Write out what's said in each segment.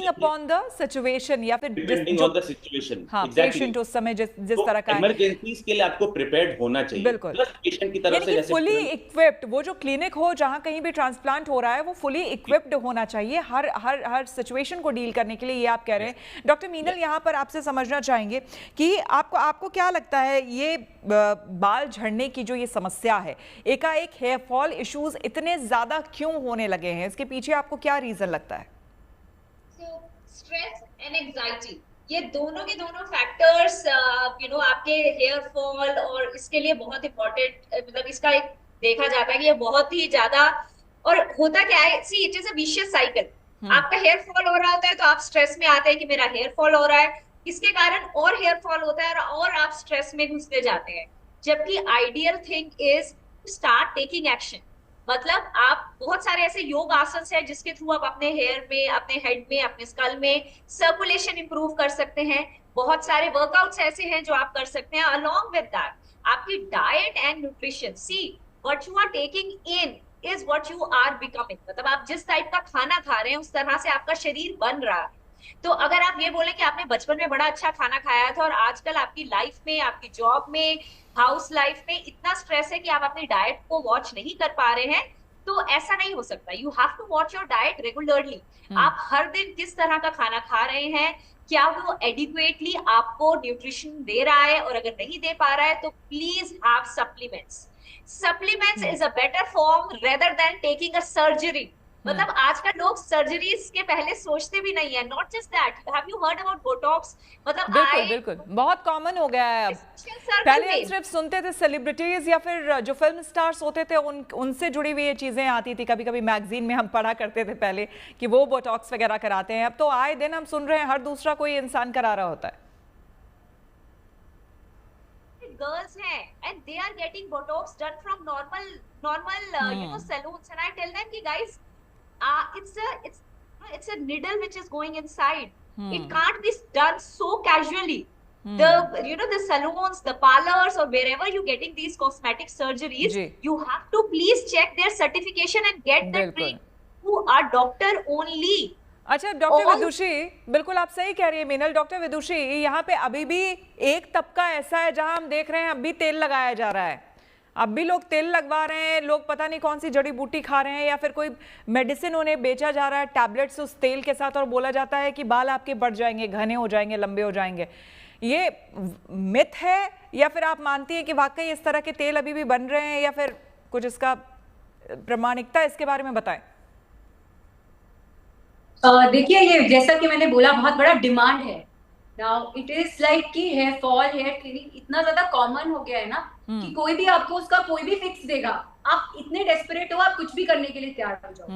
Upon the situation या फिर depending on the situation, हाँ, एग्जैक्टली। पेशेंट उस समय जिस तो तरह का है। इमरजेंसीज के लिए आपको प्रिपेयर्ड होना चाहिए, बिल्कुल। प्लस पेशेंट की तरफ यानी से कि जैसे फुली तुरंत। इक्विप्ड, वो जो क्लिनिक हो जहां कहीं भी ट्रांसप्लांट हो रहा है वो फुली इक्विप्ड होना चाहिए हर हर हर सिचुएशन को डील करने के लिए, ये आप कह रहे हैं। डॉक्टर मीनल, यहां पर आपसे समझना चाहेंगे कि आपको आपको क्या लगता है ये बाल झड़ने की जो ये समस्या है, एकाएक हेयर फॉल इश्यूज इतने ज्यादा क्यों होने लगे हैं, इसके पीछे आपको क्या रीजन लगता है? स्ट्रेस एंड एंजाइटी, ये दोनों के दोनों फैक्टर्स आपके हेयर फॉल और इसके लिए बहुत इंपॉर्टेंट, मतलब इसका एक देखा जाता है कि ये बहुत ही ज्यादा। और होता क्या है, see it is a vicious cycle. आपका हेयर फॉल हो रहा होता है तो आप स्ट्रेस में आते हैं कि मेरा हेयर फॉल हो रहा है, इसके कारण और हेयर फॉल होता है और आप स्ट्रेस में घुसते जाते हैं। जबकि ideal thing is start taking action. मतलब आप बहुत सारे ऐसे योग आसन है जिसके थ्रू आप अपने हेयर में, अपने हेड में, अपने स्कल में सर्कुलेशन इंप्रूव कर सकते हैं। बहुत सारे वर्कआउट्स ऐसे हैं जो आप कर सकते हैं। अलोंग विद दैट आपकी diet and nutrition, see what you are taking in is what you are becoming. मतलब आप जिस टाइप का खाना खा रहे हैं उस तरह से आपका शरीर बन रहा है। तो अगर आप ये बोले कि आपने बचपन में बड़ा अच्छा खाना खाया था और आजकल आपकी लाइफ में, आपकी जॉब में, हाउस लाइफ में इतना स्ट्रेस है कि आप अपनी डाइट को वॉच नहीं कर पा रहे हैं, तो ऐसा नहीं हो सकता। You have to watch your diet regularly. आप हर दिन किस तरह का खाना खा रहे हैं, क्या वो एडिक्वेटली आपको न्यूट्रिशन दे रहा है, और अगर नहीं दे पा रहा है तो please have supplements. Supplements is a better form rather than taking a surgery. मतलब आजकल लोग सर्जरीज के पहले सोचते भी नहीं है। Not just that, have you heard about Botox? मतलब बिल्कुल बिल्कुल, बहुत कॉमन हो गया है अब। सर्कल पहले हम सिर्फ सुनते थे सेलिब्रिटीज या फिर जो फिल्म स्टार्स होते थे उनसे जुड़ी हुई ये चीजें आती थी, कभी कभी मैगजीन में हम पढ़ा करते थे पहले कि वो बोटॉक्स वगैरह कराते हैं। अब तो आए दिन हम सुन रहे हैं हर दूसरा कोई इंसान करा रहा होता है। girls हैं and they are getting botox done from normal salons, and I tell them ki guys, it's a needle which is going inside. It can't be done so casually. The salons, the parlors, or wherever you getting these cosmetic surgeries, you have to please check their certification and get the trained who are doctor only. अच्छा doctor विदुषी, बिल्कुल आप सही कह रही है Meenal. Doctor विदुषी, यहाँ पे अभी भी एक तबका ऐसा है जहां हम देख रहे हैं अब भी तेल लगाया जा रहा है, अब भी लोग तेल लगवा रहे हैं, लोग पता नहीं कौन सी जड़ी बूटी खा रहे हैं या फिर कोई मेडिसिन उन्हें बेचा जा रहा है टैबलेट्स उस तेल के साथ, और बोला जाता है कि बाल आपके बढ़ जाएंगे, घने हो जाएंगे, लंबे हो जाएंगे। ये मिथ है या फिर आप मानती है कि वाकई इस तरह के तेल अभी भी बन रहे हैं, या फिर कुछ इसका प्रमाणिकता, इसके बारे में बताएं। देखिए, ये जैसा कि मैंने बोला बहुत बड़ा डिमांड है। नाउ इट इज लाइक कि हेयर फॉल, हेयर थिनिंग इतना ज्यादा कॉमन हो गया है ना कि कोई भी आपको उसका कोई भी फिक्स देगा, आप इतने डेस्परेट हो, आप कुछ भी करने के लिए तैयार हो जाओ।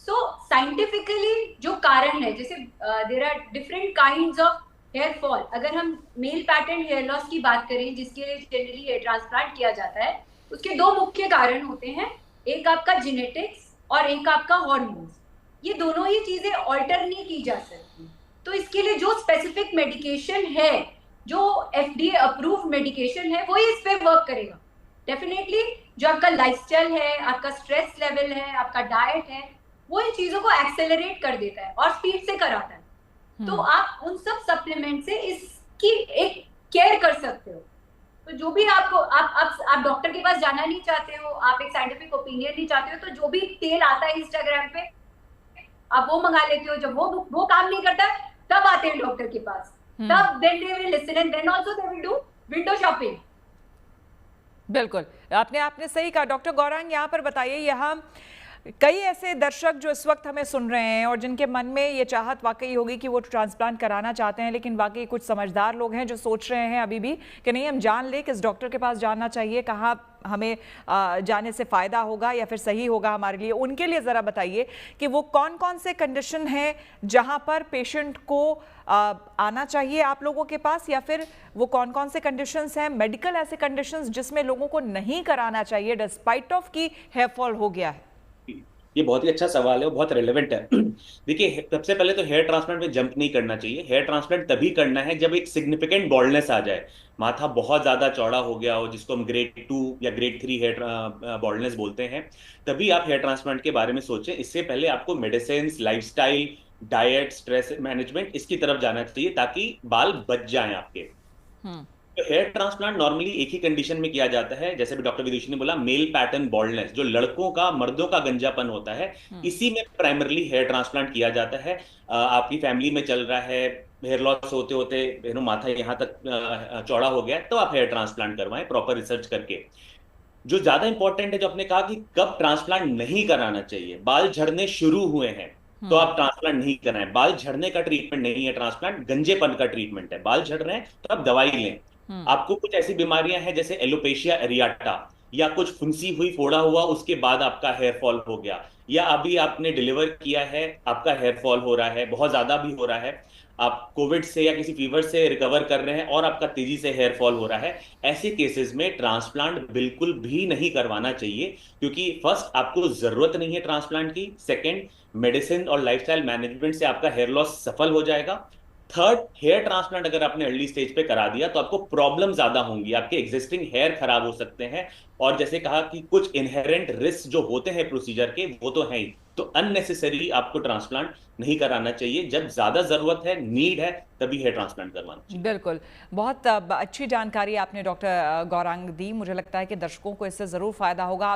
सो साइंटिफिकली जो कारण है, जैसे there are different kinds of hair fall. अगर हम मेल पैटर्न हेयर लॉस की बात करें, जिसके लिए जनरली हेयर ट्रांसप्लांट किया जाता है, उसके दो मुख्य कारण होते हैं, एक आपका जेनेटिक्स और एक आपका हार्मोन्स। ये दोनों ही चीजें ऑल्टर नहीं की जा सकती। तो इसके लिए जो स्पेसिफिक मेडिकेशन है, जो FDA अप्रूव मेडिकेशन है, वो ही इस पे वर्क करेगा। डेफिनेटली जो आपका लाइफस्टाइल है, आपका स्ट्रेस लेवल है, आपका डाइट है, वो इन चीजों को एक्सेलरेट कर देता है और स्पीड से कराता है। तो आप उन सब सप्लीमेंट से इसकी एक केयर कर सकते हो। तो जो भी आपको आप डॉक्टर के पास जाना नहीं चाहते हो, आप एक साइंटिफिक ओपिनियन नहीं चाहते हो, तो जो भी तेल आता है इंस्टाग्राम पे आप वो मंगा लेते हो। जब वो काम नहीं करता तब आते हैं डॉक्टर के पास, तब then they will listen and then also they will do window shopping. बिल्कुल, आपने सही कहा। डॉक्टर गौरांग, यहाँ पर बताइए, यहाँ कई ऐसे दर्शक जो इस वक्त हमें सुन रहे हैं और जिनके मन में ये चाहत वाकई होगी कि वो ट्रांसप्लांट कराना चाहते हैं, लेकिन वाकई कुछ समझदार लोग हैं जो सोच रहे हैं अभी भी कि नहीं, हम जान ले किस डॉक्टर के पास जाना चाहिए, कहाँ हमें जाने से फ़ायदा होगा या फिर सही होगा हमारे लिए। उनके लिए ज़रा बताइए कि वो कौन कौन से कंडीशन है जहाँ पर पेशेंट को आना चाहिए आप लोगों के पास, या फिर वो कौन कौन से कंडीशंस हैं, मेडिकल ऐसे कंडीशंस जिसमें लोगों को नहीं कराना चाहिए डिस्पाइट ऑफ कि हेयर फॉल हो गया है। ये बहुत ही अच्छा सवाल है, वो बहुत रेलेवेंट है। देखिए, सबसे पहले तो हेयर ट्रांसप्लांट में जंप नहीं करना चाहिए। हेयर ट्रांसप्लांट तभी करना है जब एक सिग्निफिकेंट बॉल्डनेस आ जाए, माथा बहुत ज्यादा चौड़ा हो गया हो, जिसको हम ग्रेड 2 या ग्रेड 3 हेयर बॉल्डनेस बोलते हैं, तभी आप हेयर ट्रांसप्लांट के बारे में सोचें। इससे पहले आपको medicine, lifestyle, diet, stress management, इसकी तरफ जाना चाहिए ताकि बाल बच जाएं आपके। हम्म। तो हेयर ट्रांसप्लांट नॉर्मली एक ही कंडीशन में किया जाता है, जैसे भी डॉक्टर विदुषी ने बोला, मेल पैटर्न बॉल्डनेस, जो लड़कों का, मर्दों का गंजापन होता है, इसी में प्राइमरली हेयर ट्रांसप्लांट किया जाता है। आपकी फैमिली में चल रहा है, हेयर लॉस होते होते माथा यहाँ तक चौड़ा हो गया, तो आप हेयर ट्रांसप्लांट करवाएं प्रॉपर रिसर्च करके। जो ज्यादा इंपॉर्टेंट है, जो आपने कहा कि कब ट्रांसप्लांट नहीं कराना चाहिए, बाल झड़ने शुरू हुए हैं तो आप ट्रांसप्लांट नहीं कराएं। बाल झड़ने का ट्रीटमेंट नहीं है ट्रांसप्लांट, गंजेपन का ट्रीटमेंट है। बाल झड़ रहे हैं तो आप दवाई लें। आपको कुछ ऐसी बीमारियां हैं जैसे एलोपेशिया एरियाटा, या कुछ फुंसी हुई, फोड़ा हुआ, उसके बाद आपका हेयर फॉल हो गया, या अभी आपने डिलीवर किया है, आपका हेयर फॉल हो रहा है, बहुत ज्यादा भी हो रहा है, आप कोविड से या किसी फीवर से रिकवर कर रहे हैं और आपका तेजी से हेयर फॉल हो रहा है, ऐसे केसेस में ट्रांसप्लांट बिल्कुल भी नहीं करवाना चाहिए। क्योंकि फर्स्ट, आपको जरूरत नहीं है ट्रांसप्लांट की। सेकंड, मेडिसिन और लाइफस्टाइल मैनेजमेंट से आपका हेयर लॉस सफल हो जाएगा। थर्ड, हेयर ट्रांसप्लांट अगर आपने अर्ली स्टेज पे करा दिया तो आपको प्रॉब्लम ज्यादा होंगी, आपके एग्जिस्टिंग हेयर खराब हो सकते हैं। और जैसे कहा कि कुछ इनहेरेंट रिस्क जो होते हैं प्रोसीजर के, वो तो हैं ही। तो अननेसेसरी आपको ट्रांसप्लांट नहीं कराना चाहिए। जब ज्यादा जरूरत है, नीड है, तभी हेयर ट्रांसप्लांट करवाना चाहिए। बिल्कुल, बहुत अच्छी जानकारी आपने डॉक्टर गौरांग दी। मुझे लगता है कि दर्शकों को इससे ज़रूर फायदा होगा। आप